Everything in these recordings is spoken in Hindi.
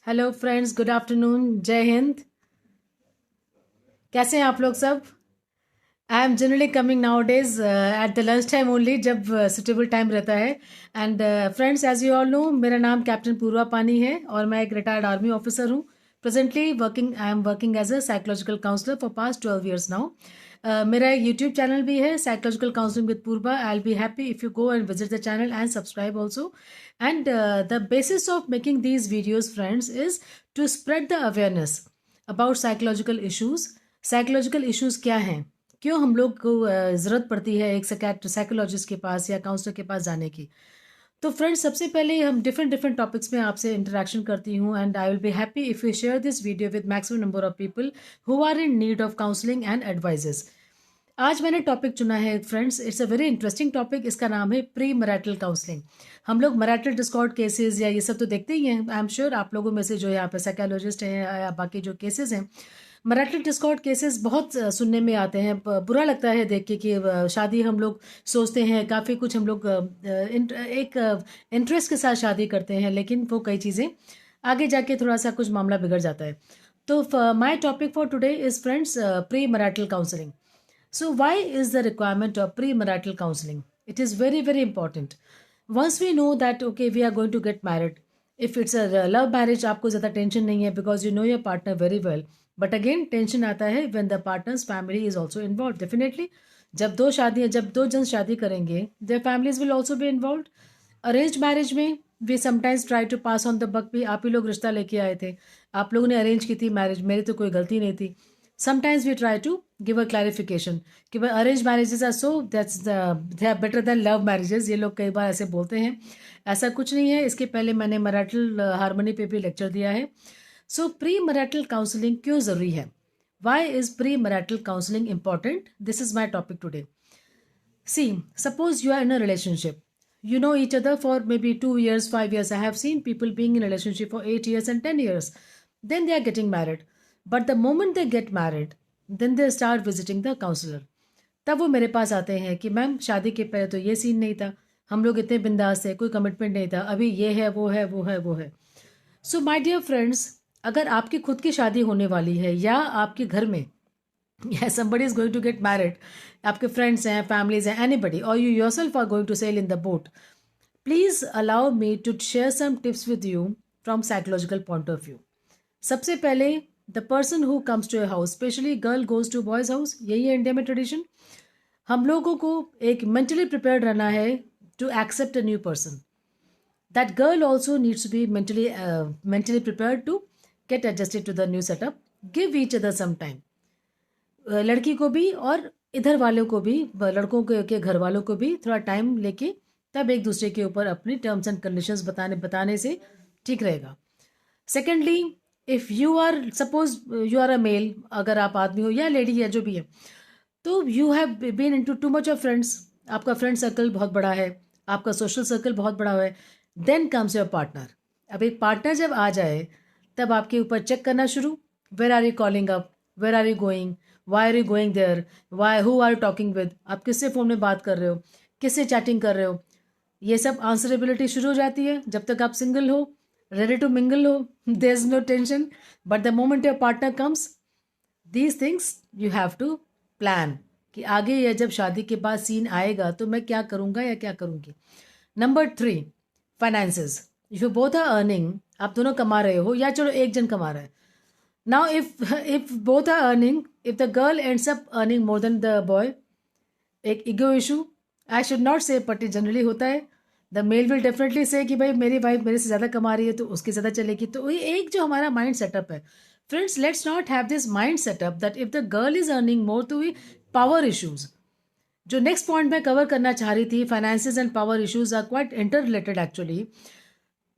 हेलो फ्रेंड्स, गुड आफ्टरनून, जय हिंद। कैसे हैं आप लोग सब? I am generally coming nowadays at the lunch time only, जब सुटेबल टाइम रहता है। And friends, as you all know, मेरा नाम कैप्टन पूर्वा पानी है और मैं एक रिटायर्ड आर्मी ऑफिसर हूँ। Presently I am working as a psychological counsellor for past 12 years now. मेरा यूट्यूब चैनल भी है, psychological counselling with Purva. I will be happy if you go and visit the channel and subscribe also. And the basis of making these videos friends is to spread the awareness about psychological issues. Psychological issues क्या हैं, क्यों हम लोग को ज़रूरत पड़ती है एक साइकोलॉजिस्ट के पास या काउंसलर के पास जाने की। तो फ्रेंड्स, सबसे पहले हम डिफरेंट डिफरेंट टॉपिक्स में आपसे इंटरेक्शन करती हूँ and I will be happy if you share this video with maximum number of people who are in need of counselling and advices. आज मैंने टॉपिक चुना है friends, it's a very interesting topic. इसका नाम है प्री मैरिटल काउंसलिंग। हम लोग मैरिटल डिस्कॉर्ड केसेस या ये सब तो देखते ही हैं। आई एम श्योर आप लोगों में से जो यहाँ पे साइकोलॉजिस्ट हैं या बाकी जो केसेस हैं, मैरिटल डिस्कॉर्ड केसेस बहुत सुनने में आते हैं। बुरा लगता है देख के कि शादी हम लोग सोचते हैं काफ़ी कुछ, हम लोग एक इंटरेस्ट के साथ शादी करते हैं, लेकिन वो कई चीज़ें आगे जाके थोड़ा सा कुछ मामला बिगड़ जाता है। तो my topic for today is friends pre marital counselling. So, why is the requirement of premarital counseling? It is very, very important. Once we know that, okay, we are going to get married, if it's a love marriage, आपको ज़्यादा टेंशन नहीं है because you know your partner very well. But again, tension आता है when the partner's family is also involved. Definitely, जब दो जन शादी करेंगे, their families will also be involved. Arrange marriage में we sometimes try to pass on the buck भी, आप ही लोग रिश्ता लेके आए थे, आप लोगों ने अरेंज की थी मैरिज, मेरी तो कोई गलती नहीं थी। Sometimes we try to give a clarification कि भाई arrange marriages are so that's they are better than love marriages. ये लोग कई बार ऐसे बोलते हैं, ऐसा कुछ नहीं है। इसके पहले मैंने मैरिटल हार्मनी पे भी लेक्चर दिया है। सो प्री मैरिटल काउंसलिंग क्यों ज़रूरी है? Why is pre marital counselling important? This is my topic today. See, suppose you are in a relationship. You know each other for maybe 2 years, 5 years. I have seen people being in a relationship for 8 years and 10 years. Then they are getting married. But the moment they get married, then they start visiting the counselor. तब वो मेरे पास आते हैं कि मैम शादी के पहले तो ये सीन नहीं था, हम लोग इतने बिंदास थे, कोई कमिटमेंट नहीं था, अभी ये है वो है वो है वो है। सो माय डियर फ्रेंड्स, अगर आपकी खुद की शादी होने वाली है या आपके घर में yeah, somebody is going to get married, आपके friends हैं, families हैं, anybody, or you yourself are going to sail in the boat, please allow me to share some tips with you from psychological point of view. सबसे पहले, the person who comes to a house, especially girl goes to boys house, यही है इंडिया में ट्रेडिशन। हम लोगों को एक मेंटली प्रिपेयर्ड रहना है to accept a new person. That girl also needs to be mentally prepared to get adjusted to the new setup. Give each other some time. लड़की को भी और इधर वालों को भी, लड़कों के घर वालों को भी थोड़ा टाइम लेके तब एक दूसरे के ऊपर अपनी टर्म्स एंड कंडीशंस बताने से ठीक रहेगा। Secondly, if you are suppose you are a male, अगर आप आदमी हो या लेडी या जो भी है, तो you have been into too much of friends, आपका फ्रेंड सर्कल बहुत बड़ा है, आपका सोशल सर्कल बहुत बड़ा है। Then comes your partner. अब एक पार्टनर जब आ जाए, तब आपके ऊपर चेक करना शुरू, where are you calling up, where are you going, why are you going there, why who are you talking with, आप किससे फ़ोन में बात कर रहे हो, किससे चैटिंग कर रहे हो, ये सब आंसरेबिलिटी शुरू हो जाती है। जब तक आप सिंगल हो, रेडी टू मिंगल हो, there is no tension. But the moment your partner comes, these things you have to plan कि आगे या जब शादी के बाद सीन आएगा तो मैं क्या करूँगा या क्या करूँगी। Number 3, finances. If you both are earning, आप दोनों कमा रहे हो या चलो एक जन कमा रहा है। Now, if both are earning, if the girl ends up earning more than the boy, एक ego issue, I should not say, but it generally होता है। The male will definitely say कि भाई मेरी वाइफ मेरे से ज़्यादा कमा रही है तो उसकी ज़्यादा चलेगी। तो ये एक जो हमारा माइंड सेटअप है, friends, let's not have this mind setup that if the girl is earning more तो वी पावर इशूज़। जो नेक्स्ट पॉइंट मैं कवर करना चाह रही थी, finances and power issues are quite interrelated actually.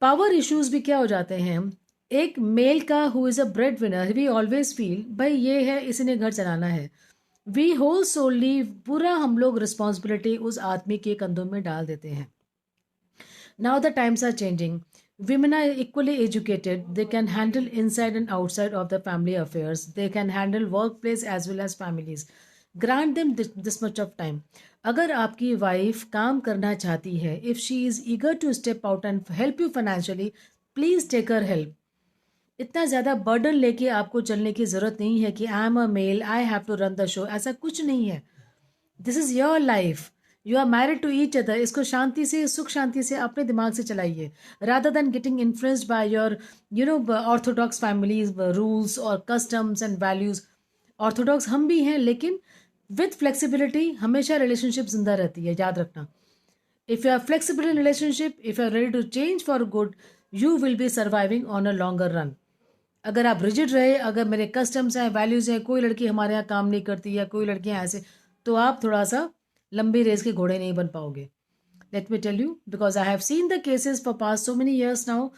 Power issues भी क्या हो जाते हैं, एक मेल का who is a breadwinner, we always feel भाई ये है, इसने घर चलाना है, वी होल सोलली पूरा हम लोग रिस्पॉन्सिबिलिटी उस आदमी के कंधों में डाल देते हैं। Now the times are changing, women are equally educated, they can handle inside and outside of the family affairs, they can handle workplace as well as families. Grant them this much of time. अगर आपकी वाइफ काम करना चाहती है, if she is eager to step out and help you financially, please take her help. इतना ज़्यादा बर्डन लेके आपको चलने की ज़रूरत नहीं है कि I am a male, I have to run the show, ऐसा कुछ नहीं है। This is your life, you are married to each other. इसको शांति से, सुख शांति से अपने दिमाग से चलाइए, rather than getting influenced by your Orthodox families rules और कस्टम्स एंड वैल्यूज़। ऑर्थोडॉक्स हम भी हैं, लेकिन विथ फ्लेक्सिबिलिटी हमेशा रिलेशनशिप जिंदा रहती है, याद रखना। If you are flexible in relationship, if you are ready to change for good, you will be surviving on a longer run. अगर आप रिजिड रहे, अगर मेरे कस्टम्स हैं, वैल्यूज़ हैं, कोई लड़की हमारे यहाँ काम नहीं करती या कोई लड़कियाँ ऐसे, तो आप थोड़ा सा लंबी रेस के घोड़े नहीं बन पाओगे। Let me tell you, because I have seen the cases for past so many years now.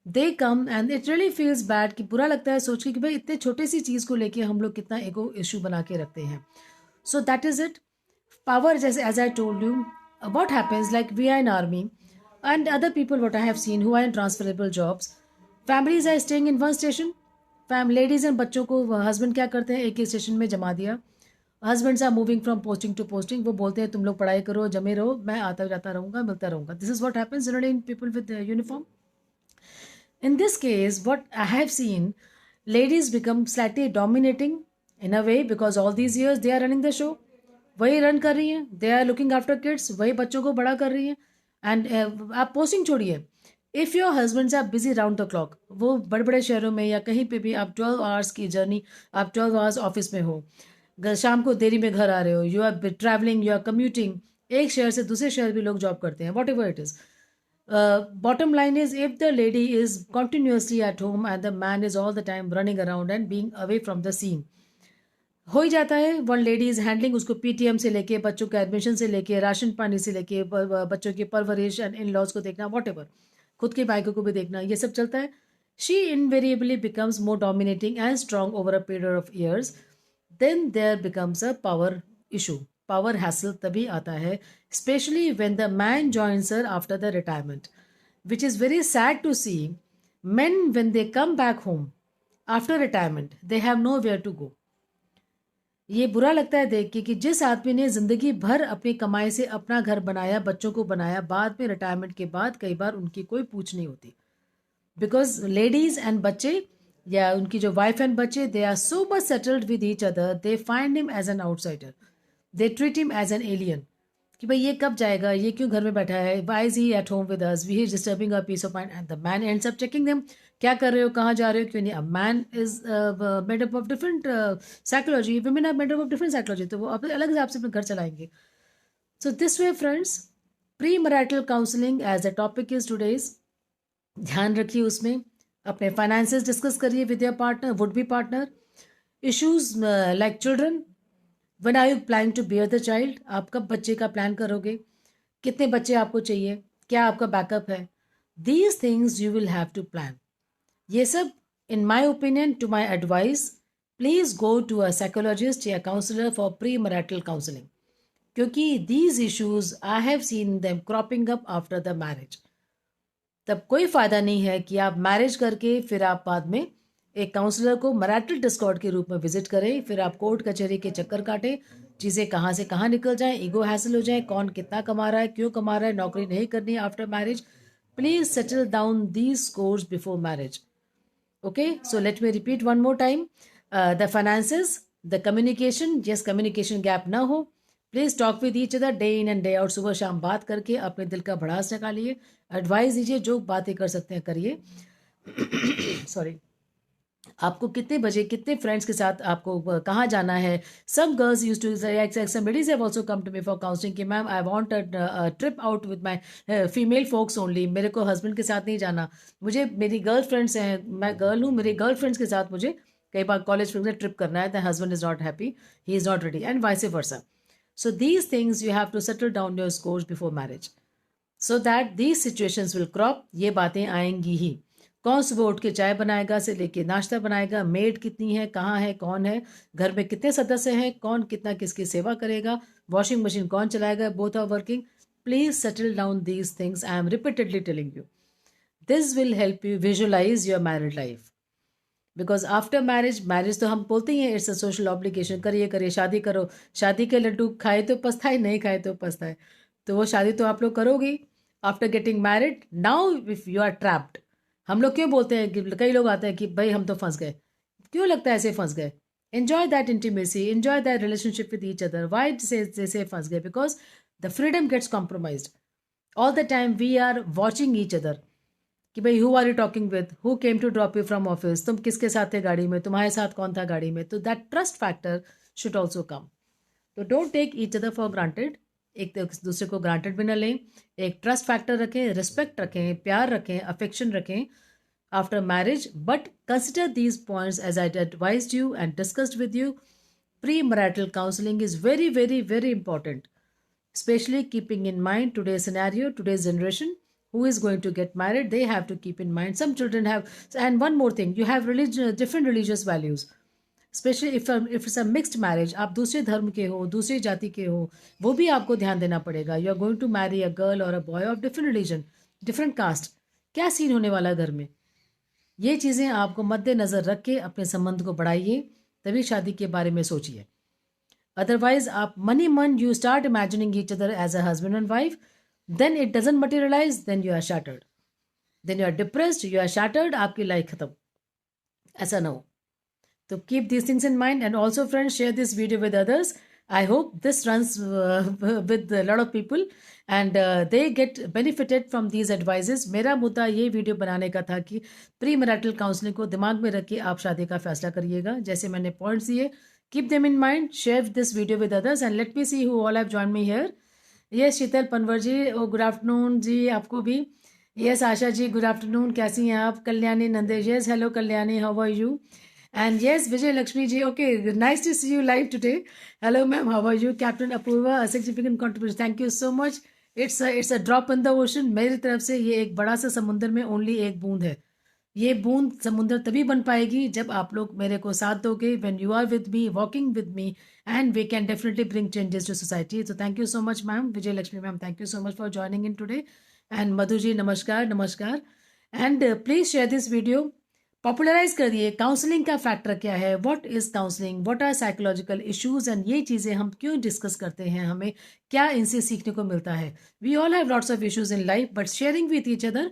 They come and it really feels bad, कि बुरा लगता है सोच के कि भाई इतने छोटी सी चीज़ को लेके हम लोग कितना ego इशू बना के रखते हैं। So that is it. Power, just as I told you, what happens, like we are in army and other people what I have seen who are in transferable jobs, families are staying in one station, ladies and बच्चों को husband क्या करते हैं, एक ही स्टेशन में जमा दिया। husbands are moving from posting to posting, वो बोलते हैं तुम लोग पढ़ाई करो, जमे रहो, मैं आता जाता रहूँगा, मिलता रहूँगा। This is what happens generally in people with uniform. In this case, what I have seen, ladies become slightly dominating in a way because all these years they are running the show. वही रन कर रही हैं, they are looking after kids, वही बच्चों को बड़ा कर रही हैं। एंड आप पोस्टिंग छोड़िए, if your husbands are busy round the clock, वो बड़े बड़े शहरों में या कहीं पे भी आप 12 आवर्स की जर्नी, आप 12 आवर्स ऑफिस में हो, शाम को देरी में घर आ रहे हो, you are travelling, you are commuting, एक शहर से दूसरे शहर भी लोग जॉब करते हैं, what ever it is. Bottom line is, if the lady is continuously at home and the man is all the time running around and being away from the scene, हो ही जाता है। वन लेडी इज हैंडलिंग, उसको पीटीएम से लेके, बच्चों के एडमिशन से लेके, राशन पानी से लेके, बच्चों की परवरिश एंड इन लॉज को देखना, वॉट एवर, खुद के बाइकों को भी देखना, ये सब चलता है। She invariably becomes more dominating and strong over a period of years. Then there becomes a power issue, power hassle तभी आता है, specially when the man joins her after the retirement, which is very sad to see. men when they come back home after retirement, they have nowhere to go. ये बुरा लगता है देख के कि जिस आदमी ने जिंदगी भर अपनी कमाई से अपना घर बनाया, बच्चों को बनाया, बाद में रिटायरमेंट के बाद कई बार उनकी कोई पूछ नहीं होती, बिकॉज लेडीज एंड बच्चे या उनकी जो वाइफ एंड बच्चे, they are so much settled with each other, they find him as an outsider, they treat him as an alien, कि भाई ये कब जाएगा, ये क्यों घर में बैठा है, why is he at home with us, we is disturbing our peace of mind, and the man ends up checking them, क्या कर रहे हो, कहाँ जा रहे हो, क्यों नहीं। A man is made up of different psychology, women are made up of different psychology, तो वो अपने अलग हिसाब से अपने घर चलाएंगे। So this way friends, pre marital counselling as a topic is today's, ध्यान रखिए उसमें, अपने फाइनेंसेस डिस्कस करिए with your partner, would be partner. Issues like children, when are you planning to bear the child, आप कब बच्चे का प्लान करोगे, कितने बच्चे आपको चाहिए, क्या आपका बैकअप है, these things you will have to plan. ये सब in my opinion, to my advice, please go to a psychologist या counsellor for pre marital counselling, क्योंकि these issues I have seen them cropping up after the marriage. तब कोई फायदा नहीं है कि आप मैरिज करके फिर आप बाद में एक काउंसलर को मैरिटल डिस्कॉर्ड के रूप में विजिट करें, फिर आप कोर्ट कचहरी के चक्कर काटें, चीज़ें कहाँ से कहाँ निकल जाएं, ईगो हैसल हो जाए, कौन कितना कमा रहा है, क्यों कमा रहा है, नौकरी नहीं करनी है after marriage. Please settle down these scores before marriage. Okay, so let me repeat one more time, the finances, the communication, yes communication gap ना हो, please talk with each other day in and day out, सुबह शाम बात करके अपने दिल का भड़ास निकालिए, एडवाइस दीजिए, जो बातें कर सकते हैं करिए। सॉरी, आपको कितने बजे कितने फ्रेंड्स के साथ आपको कहाँ जाना है। Some girls use to, some ladies have also come to me for counselling कि ma'am I want a trip out with my female folks only, मेरे को हस्बैंड के साथ नहीं जाना, मुझे मेरी गर्ल फ्रेंड्स हैं, मैं गर्ल हूँ, मेरी गर्ल फ्रेंड्स के साथ मुझे कई बार कॉलेज फ्रेंड्स में ट्रिप करना है, the husband is not happy, he is not ready, and vice versa. So these things you have to settle down your scores before marriage, so that these situations will crop, ये बातें आएंगी ही। कौन सुबह उठ के चाय बनाएगा से लेके नाश्ता बनाएगा, मेड कितनी है, कहाँ है, कौन है, घर में कितने सदस्य हैं, कौन कितना किसकी सेवा करेगा, वॉशिंग मशीन कौन चलाएगा, both are working. Please settle down these things, I am repeatedly telling you, this will help you visualise your married life, because after marriage, marriage तो हम बोलते ही हैं इट्स अ सोशल ऑब्लिगेशन, करिए करिए, शादी करो, शादी के लड्डू खाए तो पछताए, नहीं खाए तो पछताए, तो वो शादी तो आप लोग करोगे after getting married. Now if you are trapped, हम लोग क्यों बोलते हैं कि कई लोग आते हैं कि भाई हम तो फंस गए, क्यों लगता है ऐसे फंस गए? Enjoy that intimacy, enjoy that relationship with each other. Why से फंस गए? Because the freedom gets compromised. All the time we are watching each other कि भाई who are you talking with, who came to drop you from office, तुम किसके साथ थे गाड़ी में, तुम्हारे साथ कौन था गाड़ी में. तो that trust factor should also come. तो don't take each other for granted. एक दूसरे को ग्रांटेड भी ना लें. एक ट्रस्ट फैक्टर रखें, रिस्पेक्ट रखें, प्यार रखें, अफेक्शन रखें after marriage, but consider these points as I advised you and discussed with you. Pre-marital counseling is very, very, very important, especially keeping in mind today's scenario, today's generation who is going to get married. They have to keep in mind some children have. And one more thing, you have different religious values, especially if it's a mixed marriage. आप दूसरे धर्म के हो, दूसरी जाति के हो, वो भी आपको ध्यान देना पड़ेगा. You are going to marry a girl or a boy of different religion, different caste. क्या सीन होने वाला है घर में? ये चीज़ें आपको मद्देनज़र रख के अपने संबंध को बढ़ाइए, तभी शादी के बारे में सोचिए. अदरवाइज आप मन you start imagining each other as a husband and wife, then it doesn't materialise, then you are shattered, then you are depressed, you are shattered, आपकी लाइफ खत्म. ऐसा ना हो. तो keep this things in mind. And also friends, share this video with others. I hope this runs with a lot of people and they get benefited from these advices. मेरा मुद्दा ये वीडियो बनाने का था कि प्री मैरिटल काउंसलिंग को दिमाग में रख के आप शादी का फैसला करिएगा. जैसे मैंने पॉइंट्स दिए, keep them in mind, share this video with others and let me see who all have join me here. ये शीतल पनवर जी, ओ गुड आफ्टरनून जी आपको भी. Yes Asha ji, good afternoon, कैसी हैं आप? Kalyani Nandesh, yes hello Kalyani, how are you? And yes, Vijay Lakshmi ji, okay, nice to see you live today. Hello ma'am, how are you? Captain Apurva, a significant contribution. Thank you so much. It's a drop in the ocean. मेरी तरफ से ये एक बड़ा सा समुंदर में ओनली एक बूंद है. ये बूंद समुंदर तभी बन पाएगी जब आप लोग मेरे को साथ दोगे. When you are with me, walking with me, and we can definitely bring changes to society. So thank you so much ma'am. Vijay Lakshmi ma'am, thank you so much for joining in today. And Madhu ji, namaskar, namaskar. And please share this video. Popularise कर दिए. काउंसलिंग का फैक्टर क्या है, what is counselling, what are psychological issues, and ये चीज़ें हम क्यों डिस्कस करते हैं, हमें क्या इनसे सीखने को मिलता है. We all have lots of issues in life, but sharing with each other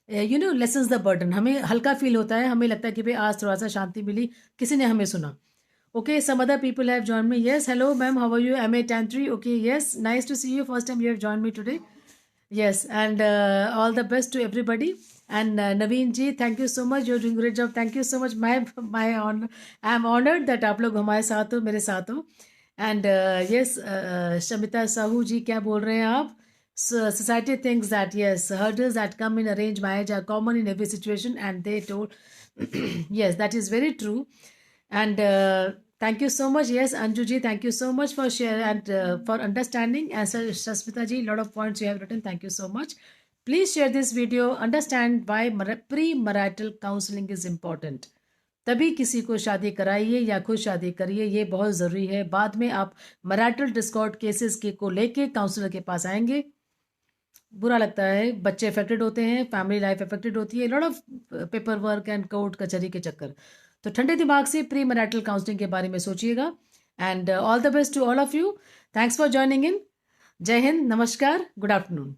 you know lessens the burden. हमें हल्का फील होता है, हमें लगता है कि भाई आज थोड़ा सा शांति मिली, किसी ने हमें सुना. Okay, some other people have join me. Yes hello ma'am, how are you? Am a टैंट्री. Okay, yes, nice to see you, first time you have join me today. Yes, and all the best to everybody. And Naveen ji, thank you so much. You're doing a great job. Thank you so much. My honor. I'm honored that आप लोग हमारे साथ हो, मेरे साथ हो. And yes, Shamita Sahu ji, क्या बोल रहे हैं आप? So, society thinks that yes, hurdles that come in arranged marriage are common in every situation, and they told, yes, that is very true. And thank you so much. Yes, Anju ji, thank you so much for share and for understanding. And Shasmita ji, lot of points you have written. Thank you so much. Please share this video. Understand why pre-marital counseling is important. तभी किसी को शादी कराइए या खुद शादी करिए, ये बहुत ज़रूरी है. बाद में आप मैरिटल डिस्कॉर्ड केसेस को लेके काउंसलर के पास आएंगे, बुरा लगता है, बच्चे अफेक्टेड होते हैं, फैमिली लाइफ अफेक्टेड होती है, lot of paper work and court कचहरी के चक्कर. तो ठंडे दिमाग से प्री मैरिटल काउंसलिंग के बारे में सोचिएगा. And all the best to all of you. Thanks for joining in. जय हिंद, नमस्कार, गुड आफ्टरनून.